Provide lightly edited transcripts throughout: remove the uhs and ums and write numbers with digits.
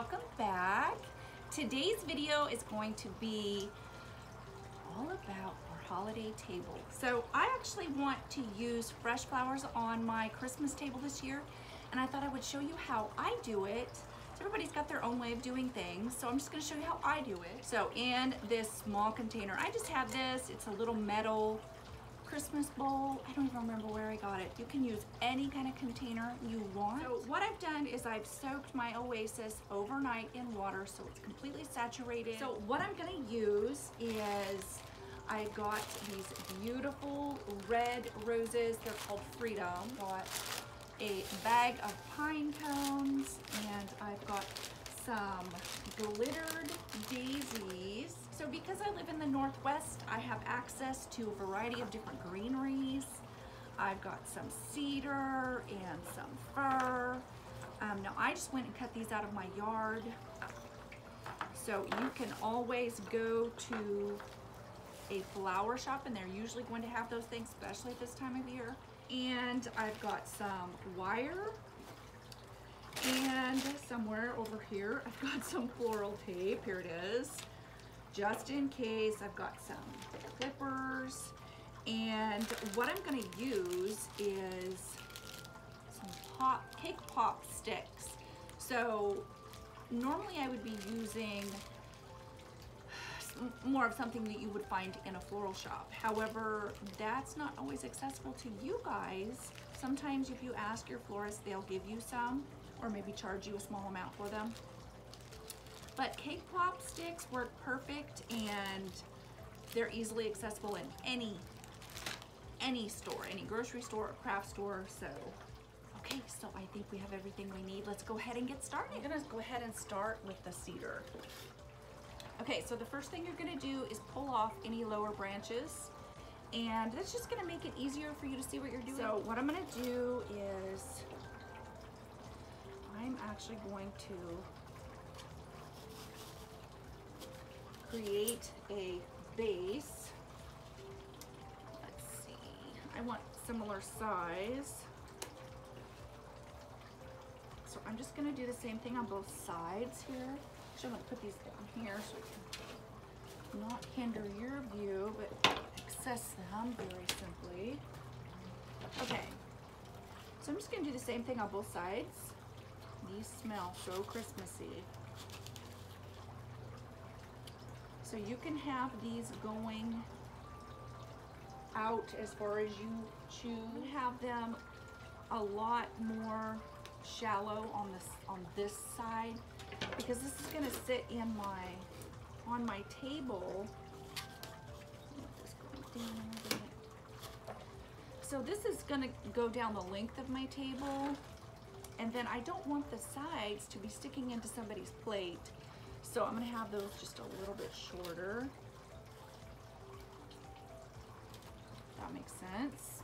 welcome back. Today's video is going to be all about our holiday table. So I actually want to use fresh flowers on my Christmas table this year, and I thought I would show you how I do it. So everybody's got their own way of doing things, so I'm just going to show you how I do it. So in this small container, I just have this. It's a little metal Christmas bowl. I don't even remember where I got it. You can use any kind of container you want. So what I've done is I've soaked my Oasis overnight in water so it's completely saturated. So what I'm gonna use is I got these beautiful red roses. They're called Freedom. Got a bag of pine cones, and I've got some glittered daisies. So because I live in the Northwest, I have access to a variety of different greeneries. I've got some cedar and some fir. Now I just went and cut these out of my yard. So you can always go to a flower shop and they're usually going to have those things, especially at this time of year. And I've got some wire. And somewhere over here, I've got some floral tape. Here it is. Just in case, I've got some clippers. And what I'm gonna use is some cake pop sticks. So normally I would be using more of something that you would find in a floral shop. However, that's not always accessible to you guys. Sometimes if you ask your florist, they'll give you some, or maybe charge you a small amount for them. But cake pop sticks work perfect, and they're easily accessible in any store, any grocery store or craft store. So, okay, so I think we have everything we need. Let's go ahead and get started. I'm gonna go ahead and start with the cedar. Okay, so the first thing you're gonna do is pull off any lower branches, and that's just gonna make it easier for you to see what you're doing. So what I'm gonna do is I'm actually going to create a base. Let's see, I want similar size. So I'm just gonna do the same thing on both sides here. Actually, I'm gonna put these down here so I can not hinder your view, but access them very simply. Okay, so I'm just gonna do the same thing on both sides. These smell so Christmassy. So you can have these going out as far as you choose. Have them a lot more shallow on this side, because this is going to sit in on my table. So this is going to go down the length of my table, and then I don't want the sides to be sticking into somebody's plate. So I'm going to have those just a little bit shorter. That makes sense.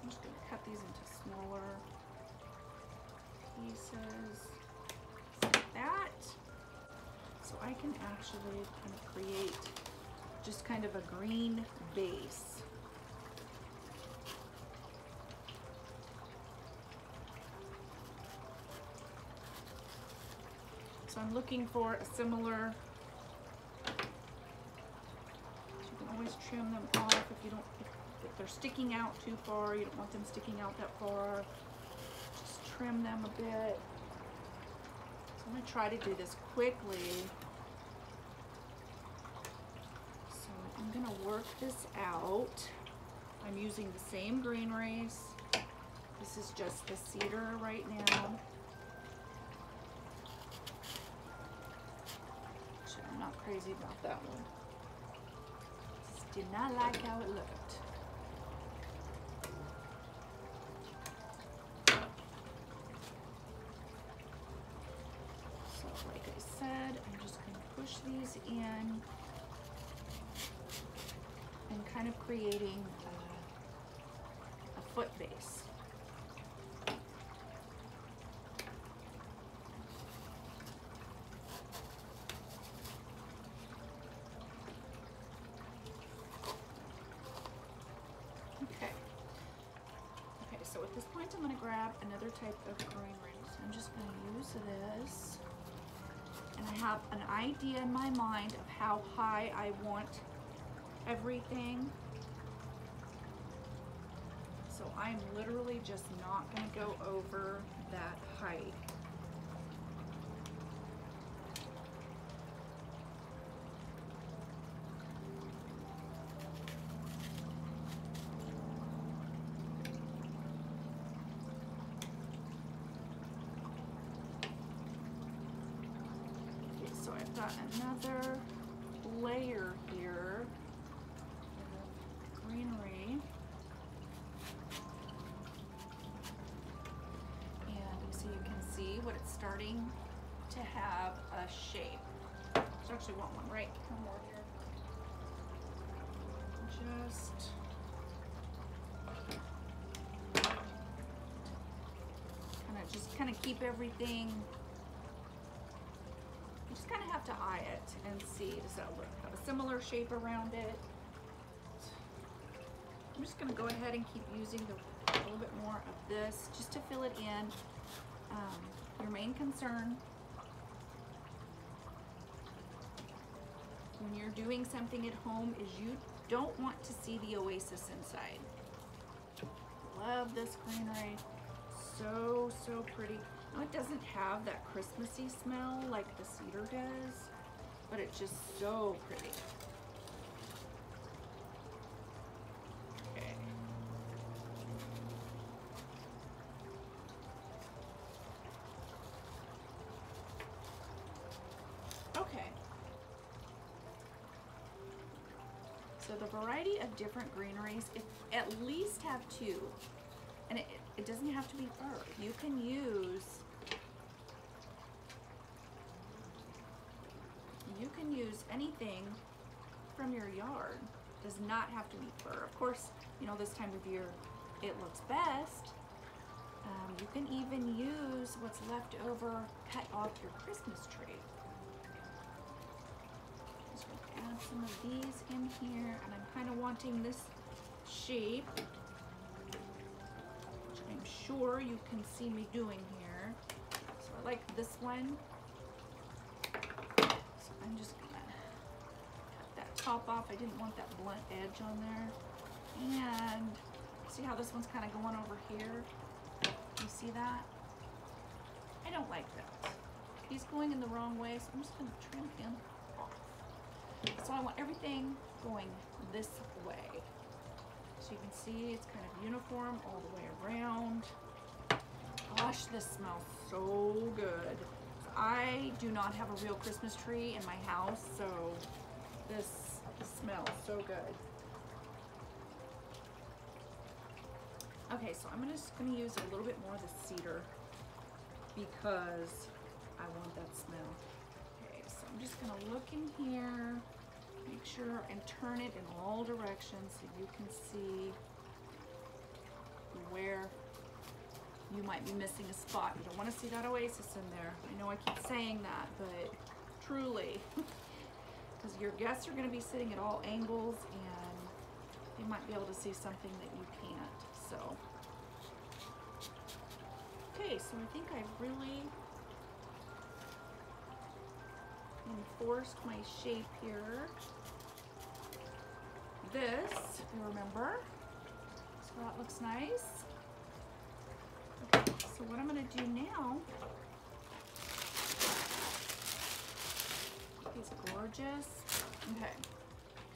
I'm just going to cut these into smaller pieces like that. So I can actually kind of create just kind of a green base. So I'm looking for a similar, you can always trim them off if they're sticking out too far, you don't want them sticking out that far, just trim them a bit. So I'm gonna try to do this quickly. So I'm gonna work this out. I'm using the same greeneries. This is just the cedar right now. I'm not crazy about that one. Just did not like how it looked. So like I said, I'm just going to push these in and kind of creating a foot base. grab another type of greenery. So I'm just going to use this. And I have an idea in my mind of how high I want everything. So I'm literally just not going to go over that height. So I've got another layer here of greenery. And so you can see what it's starting to have a shape. There's actually one right more here. Just kind of keep everything. You just kind of have to eye it and see, does that look, have a similar shape around it? I'm just going to go ahead and keep using a little bit more of this just to fill it in. Your main concern when you're doing something at home is you don't want to see the oasis inside. Love this greenery. So, so pretty. Now it doesn't have that Christmassy smell like the cedar does, but it's just so pretty. Okay. Okay. So the variety of different greeneries, at least have two. And it doesn't have to be fur. You can use anything from your yard. Does not have to be fur. Of course, you know, this time of year it looks best. You can even use what's left over, cut off your Christmas tree. Just gonna add some of these in here, and I'm kind of wanting this shape, which I'm sure you can see me doing here. So I like this one. So I'm just gonna cut that top off. I didn't want that blunt edge on there. And see how this one's kind of going over here? You see that? I don't like that. He's going in the wrong way, so I'm just gonna trim him off. So I want everything going this way. So you can see it's kind of uniform all the way around. Gosh, this smells so good. I do not have a real Christmas tree in my house, so this smells so good. Okay, so I'm just gonna use a little bit more of the cedar because I want that smell. Okay, so I'm just gonna look in here, make sure and turn it in all directions so you can see where you might be missing a spot. You don't want to see that oasis in there. I know I keep saying that, but truly, because your guests are going to be sitting at all angles and they might be able to see something that you can't. So, okay, so I think I've really enforced my shape here. This, if you remember, so that looks nice. Okay, so what I'm going to do now, is gorgeous. Okay,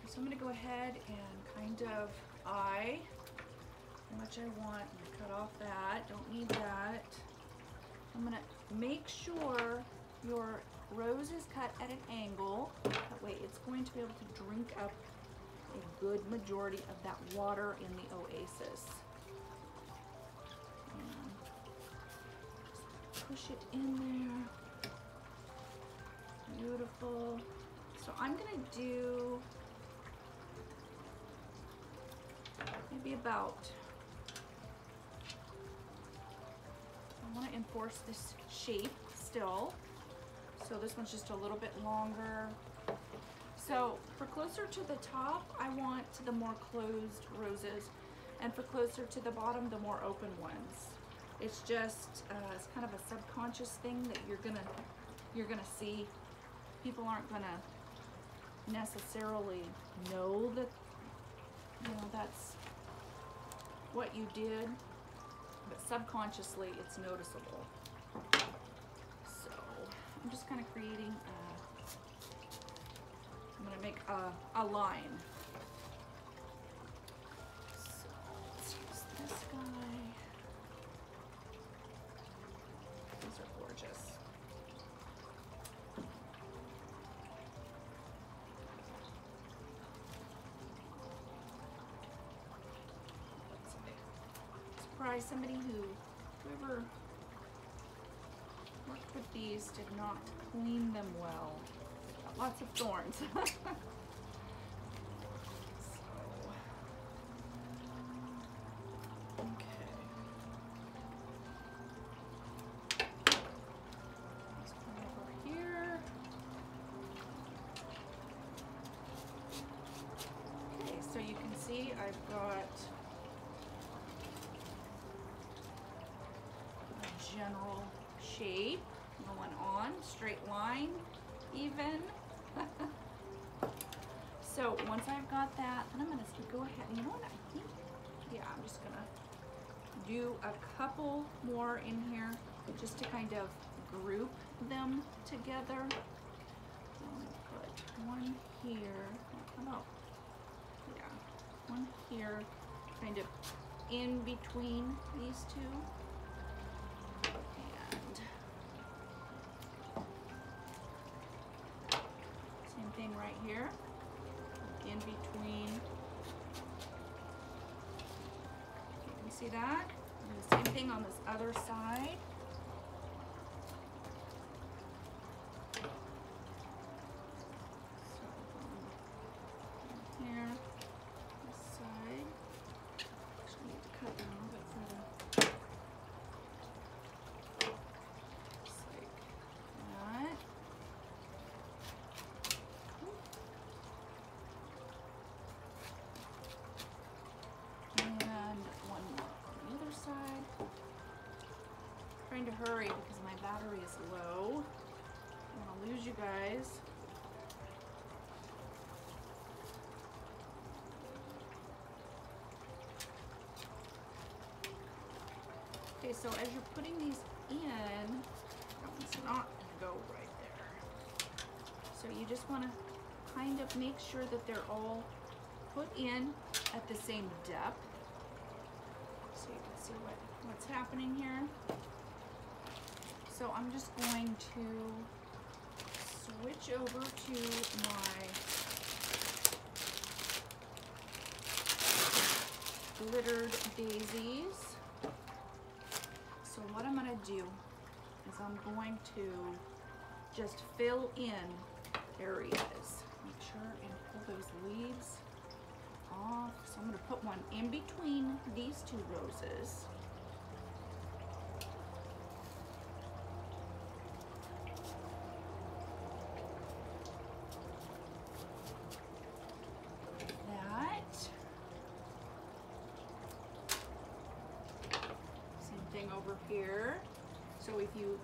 so I'm going to go ahead and kind of eye how much I want. I'm going to cut off that, don't need that. I'm going to make sure your rose is cut at an angle. That way it's going to be able to drink up a good majority of that water in the oasis. And push it in there. Beautiful. So I'm gonna do maybe about, I want to enforce this shape still. So this one's just a little bit longer. So for closer to the top, I want the more closed roses, and for closer to the bottom, the more open ones. It's just it's kind of a subconscious thing that you're gonna see. People aren't gonna necessarily know that, you know, that's what you did, but subconsciously it's noticeable. So I'm just kind of creating I'm gonna make a line. So let's use this guy. These are gorgeous. Surprise, somebody whoever worked with these did not clean them well. Got lots of thorns. Okay. Let's come over here. Okay, so you can see I've got a general shape going on, straight line, even. So once I've got that, then I'm gonna go ahead, you know what, I think, yeah, I'm just gonna do a couple more in here just to kind of group them together. So I'm gonna put one here, how about, yeah, one here, kind of in between these two. And same thing right here, in between. You see that? And the same thing on this other side. So here, this side. Actually need to cut them a little bit further. Just like that. And one more on the other side. Trying to hurry because my battery is low. I don't want to lose you guys. Okay, so as you're putting these in, that one's not going to go right there. So you just want to kind of make sure that they're all put in at the same depth. So you can see what's happening here. So I'm just going to switch over to my glittered daisies. So what I'm going to do is I'm going to just fill in areas. Make sure and pull those leaves off. So I'm going to put one in between these two roses. That. Same thing over here. So if you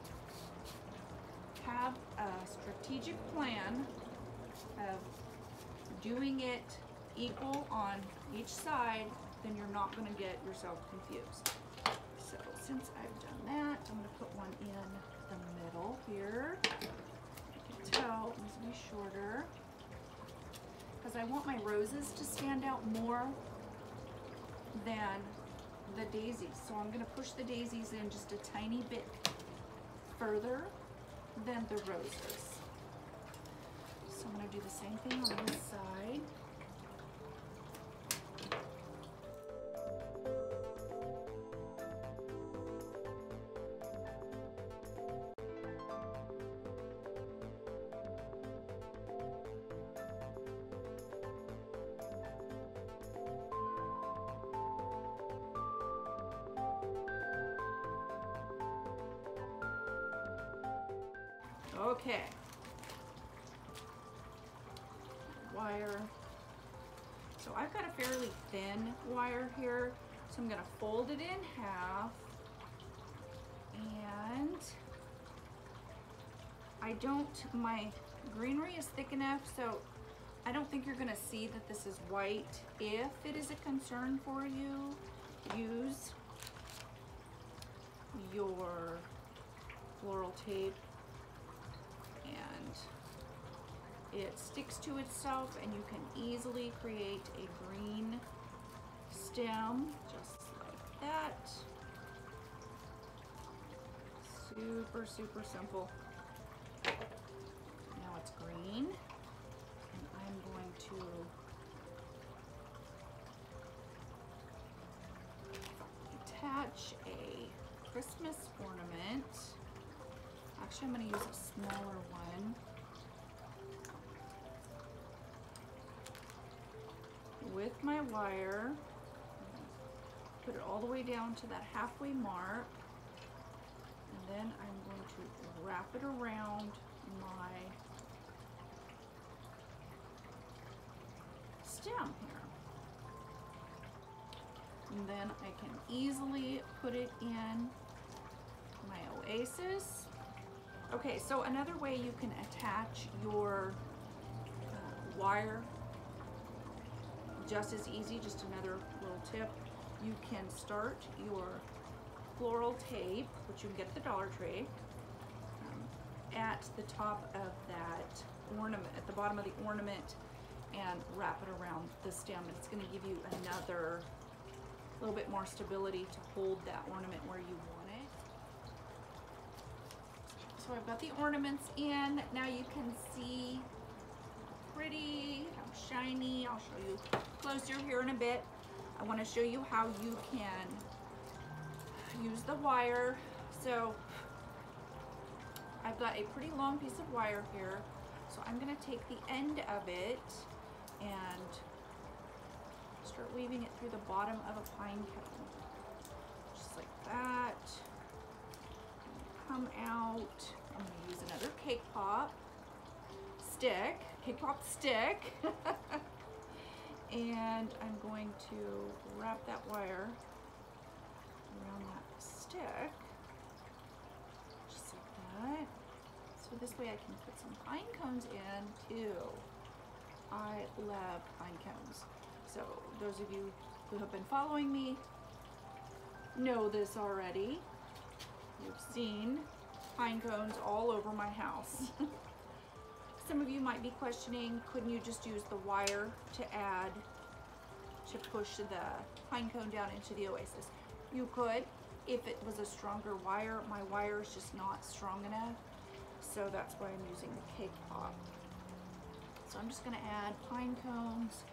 have a strategic plan of doing it equal on each side, then you're not going to get yourself confused. So since I've done that, I'm going to put one in the middle here. You can tell it needs to be shorter because I want my roses to stand out more than the daisies. So I'm going to push the daisies in just a tiny bit further than the roses. So I'm going to do the same thing on this side. Okay. Wire. So I've got a fairly thin wire here, so I'm going to fold it in half my greenery is thick enough, so I don't think you're gonna see that this is white. If it is a concern for you, use your floral tape, and it sticks to itself, and you can easily create a green stem just like that. Super, super simple. Now it's green, and I'm going to attach a Christmas ornament. Actually, I'm going to use a smaller one. With my wire, put it all the way down to that halfway mark, and then I'm going to wrap it around my stem here. And then I can easily put it in my oasis. Okay, so another way you can attach your wire just as easy, just another little tip, you can start your floral tape, which you can get at the Dollar Tree, at the top of that ornament, at the bottom of the ornament, and wrap it around the stem. And it's going to give you another little bit more stability to hold that ornament where you want it. So I've got the ornaments in. Now you can see how pretty, how shiny. I'll show you closer here in a bit. I want to show you how you can use the wire. So I've got a pretty long piece of wire here. So I'm going to take the end of it and start weaving it through the bottom of a pine cone. Just like that. Come out. I'm going to use another cake pop stick. And I'm going to wrap that wire around that stick. Just like that. So this way I can put some pine cones in too. I love pine cones. So those of you who have been following me know this already. You've seen pine cones all over my house. Some of you might be questioning, couldn't you just use the wire to push the pine cone down into the oasis? You could, if it was a stronger wire. My wire is just not strong enough, so that's why I'm using the cake pop. So I'm just gonna add pine cones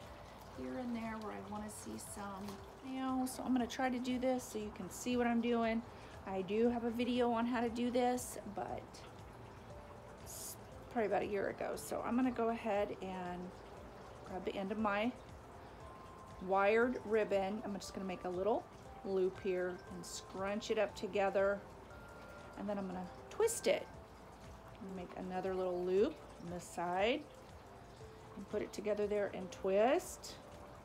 here and there where I want to see some now. So I'm going to try to do this so you can see what I'm doing. I do have a video on how to do this, but it's probably about a year ago. So I'm going to go ahead and grab the end of my wired ribbon. I'm just going to make a little loop here and scrunch it up together, and then I'm going to twist it and make another little loop on this side and put it together there and twist.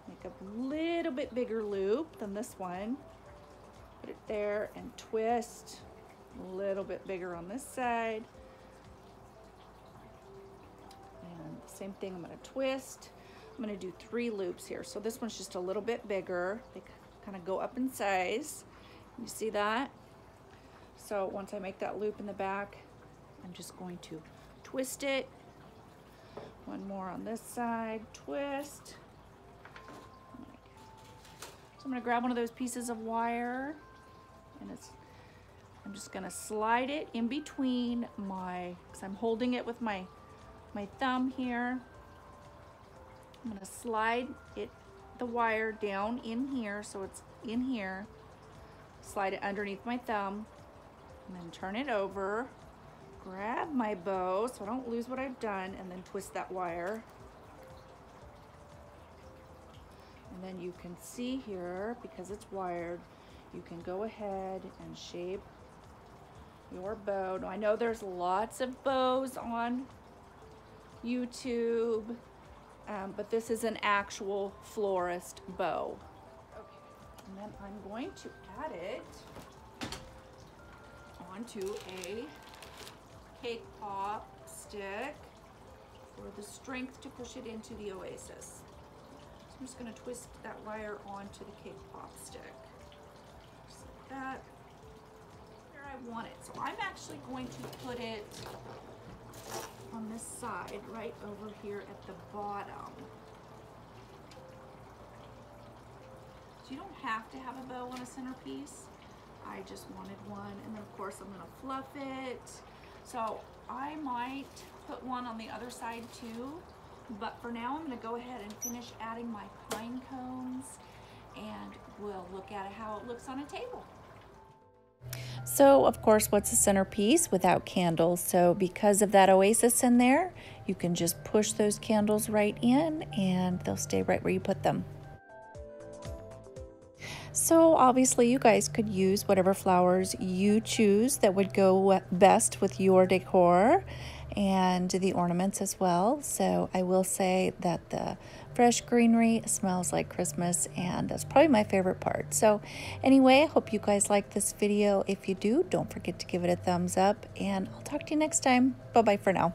Make a little bit bigger loop than this one. Put it there and twist. A little bit bigger on this side. And the same thing, I'm going to twist. I'm going to do 3 loops here. So this one's just a little bit bigger. They kind of go up in size. You see that? So once I make that loop in the back, I'm just going to twist it. One more on this side, twist. So I'm going to grab one of those pieces of wire, and I'm just going to slide it in between because I'm holding it with my thumb here. I'm going to slide the wire down in here, so it's in here. Slide it underneath my thumb, and then turn it over. Grab my bow so I don't lose what I've done, and then twist that wire. And then you can see here, because it's wired, you can go ahead and shape your bow. Now I know there's lots of bows on YouTube, but this is an actual florist bow. Okay, and then I'm going to add it onto a cake pop stick for the strength to push it into the oasis. So I'm just going to twist that wire onto the cake pop stick. Just like that. Where I want it. So I'm actually going to put it on this side, right over here at the bottom. So you don't have to have a bow on a centerpiece. I just wanted one, and then of course I'm going to fluff it. So I might put one on the other side too, but for now I'm going to go ahead and finish adding my pine cones, and we'll look at how it looks on a table. So of course, what's a centerpiece without candles? So because of that oasis in there, you can just push those candles right in and they'll stay right where you put them. So obviously you guys could use whatever flowers you choose that would go best with your decor and the ornaments as well. So I will say that the fresh greenery smells like Christmas, and that's probably my favorite part. So anyway, I hope you guys like this video. If you do, don't forget to give it a thumbs up, and I'll talk to you next time. Bye-bye for now.